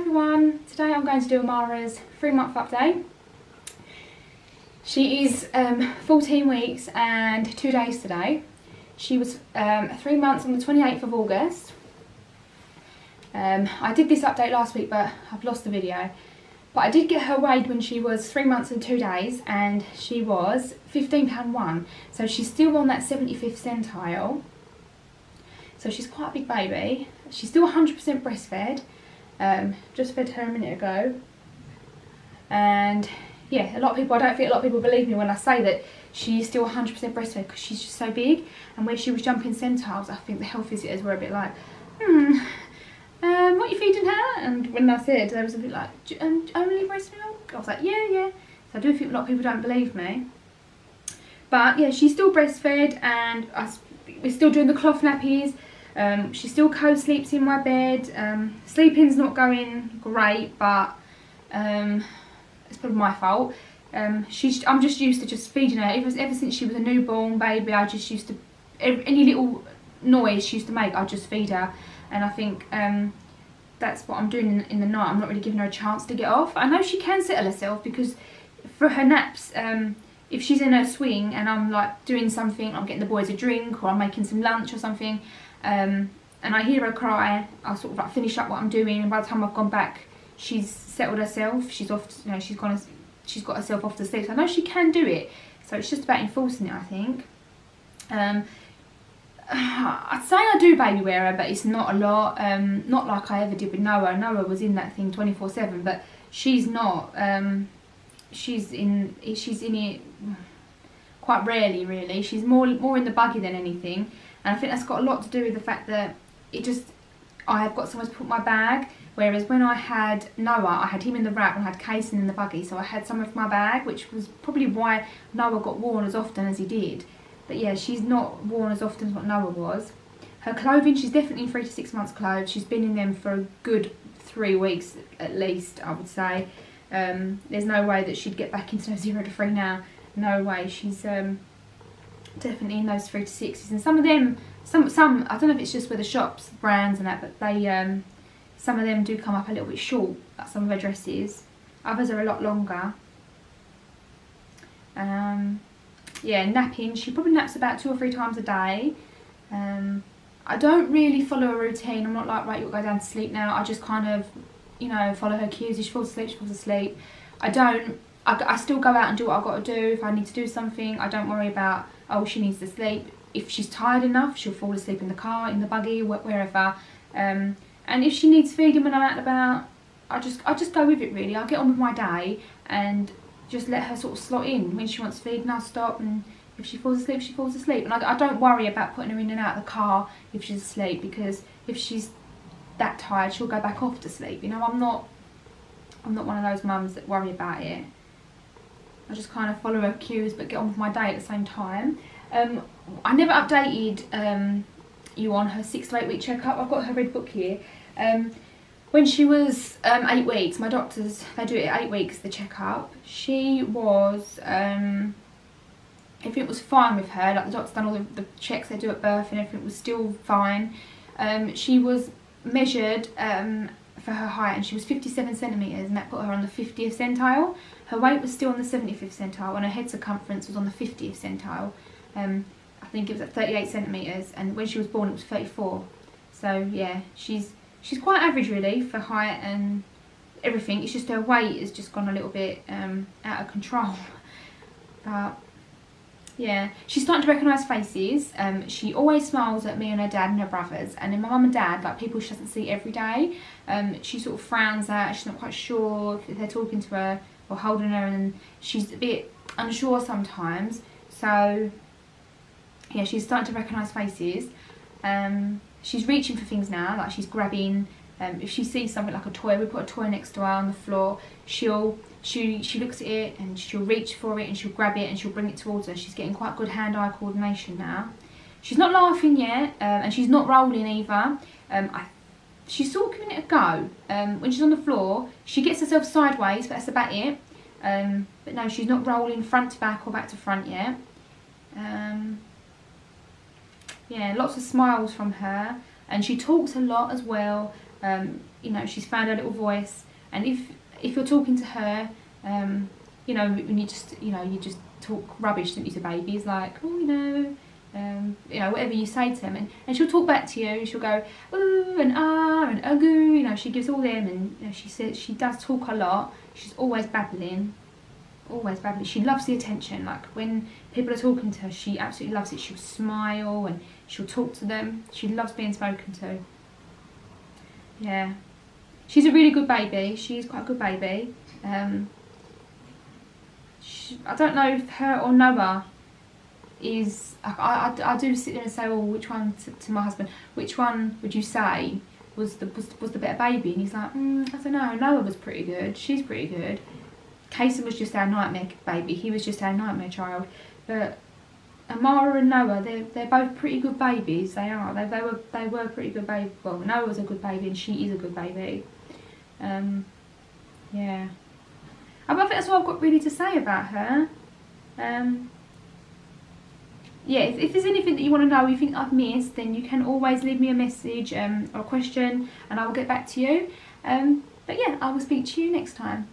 everyone, today I'm going to do Amara's 3-month update. She is 14 weeks and 2 days today. She was 3 months on the 28th of August. I did this update last week but I've lost the video. But I did get her weighed when she was 3 months and 2 days and she was £15.1. So she's still on that 75th centile. So she's quite a big baby. She's still 100% breastfed. Just fed her a minute ago. And yeah, I don't think a lot of people believe me when I say that she is still 100% breastfed because she's just so big. And when she was jumping centiles, I think the health visitors were a bit like, what are you feeding her? And when I said, they was a bit like, only breast milk? I was like, yeah. So I do think a lot of people don't believe me. But yeah, she's still breastfed and we're still doing the cloth nappies. She still co-sleeps in my bed. Sleeping's not going great, but it's probably my fault. I'm just used to just feeding her. Ever since she was a newborn baby, I just used to, any little noise she used to make, I'd just feed her. And I think that's what I'm doing in the night. I'm not really giving her a chance to get off. I know she can settle herself because for her naps, if she's in her swing and I'm like doing something, I'm getting the boys a drink or I'm making some lunch or something, and I hear her cry, I'll sort of like finish up what I'm doing, and by the time I've gone back, she's settled herself. She's off, you know, she's got herself off to sleep. So I know she can do it. So it's just about enforcing it, I think. I'd say I do baby wear her, but it's not a lot. Not like I ever did with Noah. Noah was in that thing 24/7, but she's not. She's in it quite rarely, really. She's more in the buggy than anything, and I think that's got a lot to do with the fact that I have got somewhere to put my bag. Whereas when I had Noah, I had him in the wrap and I had Kaysan in the buggy, so I had somewhere for my bag, which was probably why Noah got worn as often as he did. But yeah, she's not worn as often as what Noah was. Her clothing, she's definitely in 3 to 6 months clothes. She's been in them for a good 3 weeks at least, I would say. There's no way that she'd get back into 0 to 3 now. No way. She's definitely in those 3 to 6s. And some of them, some I don't know if it's just with the shops, brands and that, but they some of them do come up a little bit short, like some of her dresses. Others are a lot longer. Yeah, napping, she probably naps about 2 or 3 times a day. I don't really follow a routine. I'm not like, right, you'll go down to sleep now. I just kind of, you know, follow her cues. If she falls asleep, she falls asleep. I still go out and do what I've got to do. If I need to do something, I don't worry about, oh, she needs to sleep. If she's tired enough, she'll fall asleep in the car, in the buggy, wherever. And if she needs feeding when I'm out and about, I just go with it, really. I'll get on with my day and just let her sort of slot in. When she wants feeding, I'll stop, and if she falls asleep, she falls asleep. And I don't worry about putting her in and out of the car if she's asleep, because if she's that tired, she'll go back off to sleep. You know, I'm not one of those mums that worry about it. I just kind of follow her cues but get on with my day at the same time. I never updated you on her 6 to 8 week checkup. I've got her red book here. When she was 8 weeks, my doctors, they do it at 8 weeks, the checkup. She was, everything was fine with her. Like, the doctor's done all the checks they do at birth and everything was still fine. She was measured for her height and she was 57 centimetres, and that put her on the 50th centile. Her weight was still on the 75th centile and her head circumference was on the 50th centile. I think it was at 38 centimetres, and when she was born it was 34. So yeah, she's quite average really for height and everything. It's just her weight has just gone a little bit out of control. But yeah, she's starting to recognise faces. She always smiles at me and her dad and her brothers, and then my mum and dad, like people she doesn't see every day, she sort of frowns at. She's not quite sure if they're talking to her or holding her, and she's a bit unsure sometimes. So yeah, she's starting to recognise faces. She's reaching for things now, like she's grabbing. If she sees something like a toy, we put a toy next to her on the floor, she looks at it and she'll reach for it and she'll grab it and she'll bring it towards her. She's getting quite good hand-eye coordination now. She's not laughing yet, and she's not rolling either. She's sort of giving it a go. When she's on the floor, she gets herself sideways, but that's about it. But no, she's not rolling front to back or back to front yet. Yeah, lots of smiles from her, and she talks a lot as well. You know, she's found her little voice, and if you're talking to her, you know, when you just talk rubbish, don't you, to babies, like, oh, you know, whatever you say to them, and she'll talk back to you. She'll go ooh and ah and agoo, you know, she gives all them, and you know, she says she does talk a lot. She's always babbling. Always babbling. She loves the attention. Like when people are talking to her, she absolutely loves it. She'll smile and she'll talk to them. She loves being spoken to. Yeah, she's a really good baby. She's quite a good baby. I don't know if her or Noah is. I do sit there and say, well, which one to my husband? Which one would you say was the better baby? And he's like, I don't know. Noah was pretty good. She's pretty good. Kaysan was just our nightmare baby. He was just our nightmare child. But Amara and Noah, they're both pretty good babies. They are. They were pretty good babies. Well, Noah was a good baby, and she is a good baby. Yeah. I think that's all I've got really to say about her. Yeah, if there's anything that you want to know, you think I've missed, then you can always leave me a message or a question, and I will get back to you. But yeah, I will speak to you next time.